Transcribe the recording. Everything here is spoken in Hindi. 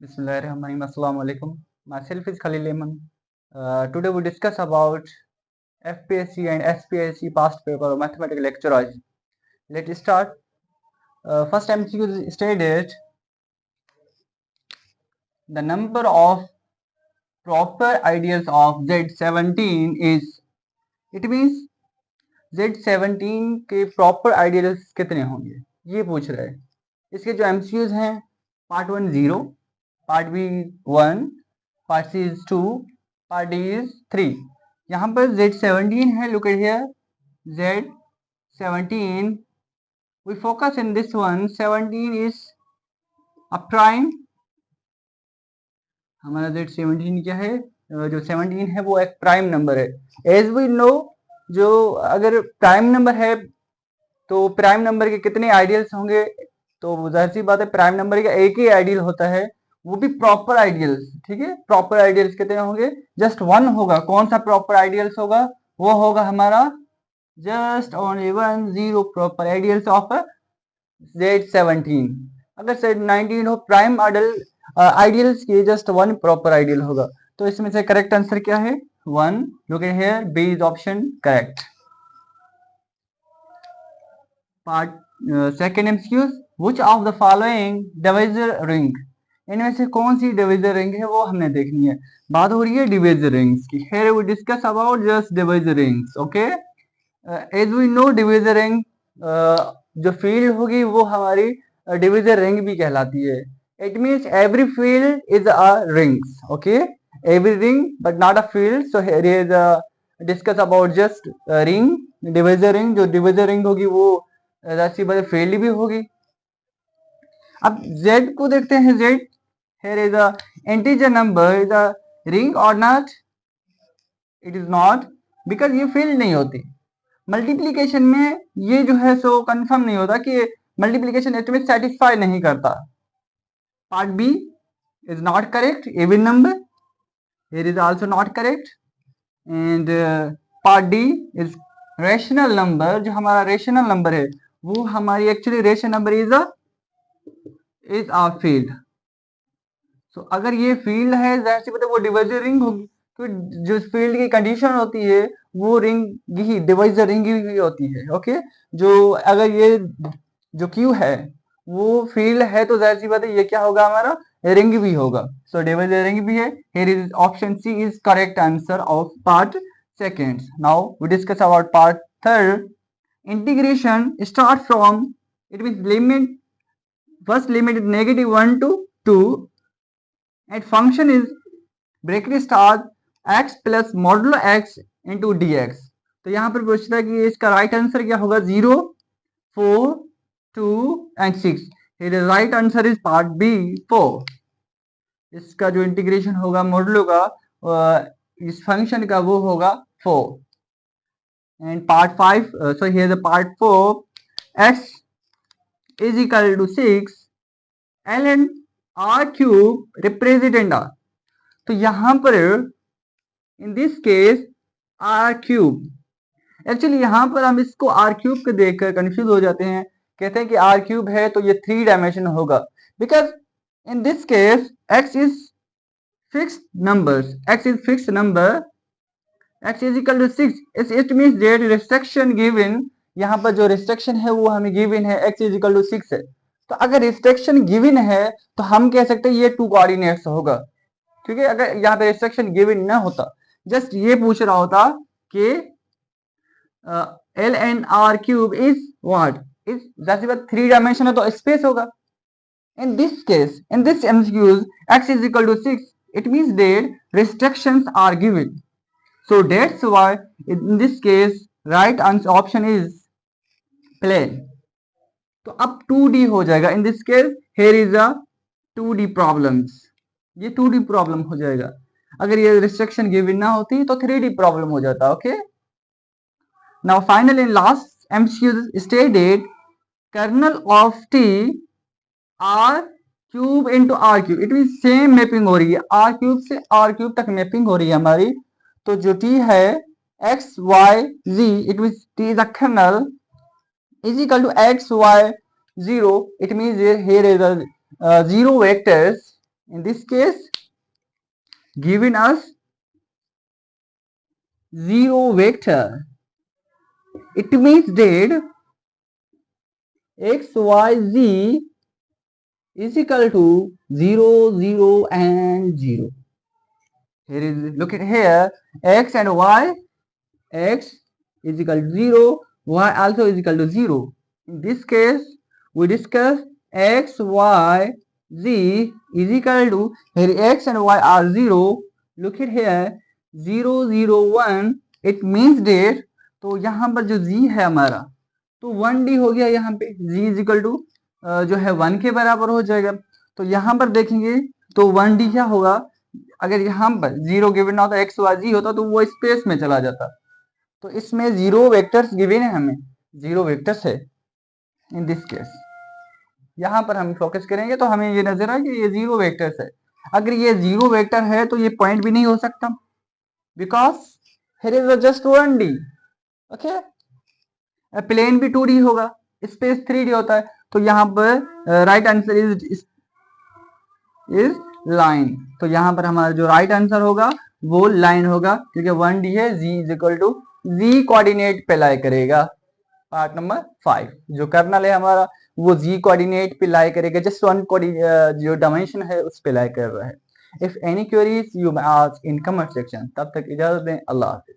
Bismillahirrahmanirrahim. Assalamu alaikum. Myself is Khalil Eman. Today we discuss about FPSC and SPSC past paper of mathematical lecturers. Let's start. First MCQ stated the number of proper ideals of Z17 is. It means Z17 के प्रॉपर आइडियल्स कितने होंगे ये पूछ रहे हैं. इसके जो MCQs हैं part 1 0, part B 1, part C is 2, part D is 3. यहाँ पर Z17 है. Look at here, Z17. We focus in this one. 17 is a prime. हमारा Z17 क्या है? जो 17 है वो एक प्राइम नंबर है. As we know, जो अगर प्राइम नंबर है तो प्राइम नंबर के कितने आइडियल्स होंगे? तो जाहिर सी बात है प्राइम नंबर का एक ही आइडियल होता है, वो भी प्रॉपर आइडियल्स. ठीक है, प्रॉपर आइडियल्स कितने होंगे? जस्ट वन होगा. कौन सा प्रॉपर आइडियल्स होगा? वो होगा हमारा just only 1 0 proper ideals of Z17. अगर Z19 हो प्राइम आइडियल्स की जस्ट वन प्रॉपर आइडियल होगा. तो इसमें से करेक्ट आंसर क्या है? 1. Look at here, B is option correct. Part second MCQs. Which of the following divisor ring? इनमें से कौन सी डिवीजर रिंग है वो हमने देखनी है. बात हो रही है डिवीजर रिंग्स की. Here we discuss about just divisor rings. Okay, as we know divisor ring जो फील्ड होगी वो हमारी डिवीजर रिंग भी कहलाती है. It means every field is a rings. Okay, every ring but not a field. So here is discuss about just ring, divisor ring. जो डिवीजर रिंग होगी वो राशि बदल फील्ड भी होगी. अब z को देखते हैं. z here is a integer number, is a ring or not? It is not, because ये फील्ड नहीं होती. मल्टीप्लीकेशन में ये जो है सो कंफर्म नहीं होता कि मल्टीप्लीकेशन एस्टिमेट सेटिस्फाई नहीं करता. Part B is not correct. Even number here is also not correct. and part D is rational number. जो हमारा रेशनल नंबर है वो हमारी actually rational number is a field. So अगर ये फील्ड है जाहिर सी बात है वो डिवीजर रिंग होगी. तो जो फील्ड की कंडीशन होती है वो रिंग ही डिवीजर रिंग ही होती है. ओके, जो अगर ये जो क्यू है वो फील्ड है तो जाहिर सी बात है ये क्या होगा? हमारा रिंग भी होगा. सो डिवीजर रिंग भी है. Here is option C is correct answer of part second. Now we discuss about part third. Integration start from, it means limit, first limit is -1 to 2 and function is bracket start x plus modulo x into dx. तो यहाँ पर पूछता है कि इसका राइट आंसर क्या होगा? 0 4 2 and 6. here right answer is part B 4. इसका जो इंटीग्रेशन होगा मॉडुलो का इस फंक्शन का वो होगा 4. And part 5, so here the part 4, x is equal to 6 ln r cube represented r. तो यहां पर इन this case r cube, actually यहां पर हम इसको r क्यूब के देखकर कंफ्यूज हो जाते हैं. कहते हैं कि r क्यूब है तो ये 3 डायमेंशन होगा. Because in this case x is fixed numbers, x is fixed number, x is equal to 6. It means that restriction given, यहाँ पर जो रिस्ट्रिक्शन है वो हमें गिवन है x इज इक्वल टू 6 है. तो अगर रिस्ट्रिक्शन गिवन है तो हम कह सकते हैं ये 2 कोऑर्डिनेट्स होगा. ठीक है, अगर यहाँ पे रिस्ट्रिक्शन गिवन ना होता, जस्ट ये पूछ रहा होता कि ln r cube is what? Is जैसे बात 3 डायमेंशन है तो स्पेस होगा. In this case, in this MCQs x is equal to 6, it means that restrictions are given. So that's why in this case right answer option is plain. तो अब 2D हो जाएगा. in this case here is a 2D problems. ये 2D प्रॉब्लम हो जाएगा. अगर ये रिस्ट्रिक्शन गिवन ना होती तो 3D प्रॉब्लम हो जाता. Okay, now final in last MCQ stated kernel of T R cube into R cube. It mean same mapping हो रही है, R क्यूब से R क्यूब तक मैपिंग हो रही है हमारी. तो जो t है x y z, it means t is a kernel is equal to x y 0. It means here is 0 vectors In this case, given us zero vector, it means that x, y, z is equal to 0, 0 and 0. Here is, look at here, x and y, x is equal to 0, y also is equal to 0. In this case, we discuss x, y, z is equal to, here x and y are 0. Look at here, 0, 0, 1. It means that, तो यहाँ पर जो z है हमारा, तो 1d हो गया यहाँ पे, z इज इक्वल टू जो है 1 के बराबर हो जाएगा. तो यहाँ पर देखेंगे तो 1d क्या होगा, अगर यहाँ पर 0 गिवन ना होता, एक्स वाई जी होता तो वो स्पेस में चला जाता. तो इसमें 0 वेक्टर्स गिवन है, हमें 0 वेक्टर्स है. इन दिस केस यहाँ पर हम फोकस करेंगे तो हमें ये नजर आए कि ये 0 वेक्टर्स है. अगर ये 0 वेक्टर है तो ये पॉइंट भी नहीं हो सकता, because here is just 1d. Okay, plane भी 2d होगा, स्पेस 3d होता है. तो यहाँ पर राइट आंसर इज लाइन. तो यहाँ पर हमारा जो राइट आंसर होगा वो लाइन होगा, क्योंकि 1d है, z is equal to z coordinate पे लाई करेगा. पार्ट नंबर 5 जो कर्नल है हमारा वो z कोऑर्डिनेट पे लाई करेगा, जस्ट वन जो डायमेंशन है उस पे लाई कर रहा है. If any queries you may ask in comment section. तब तक इजाजत दें, अल्लाह हाफिज.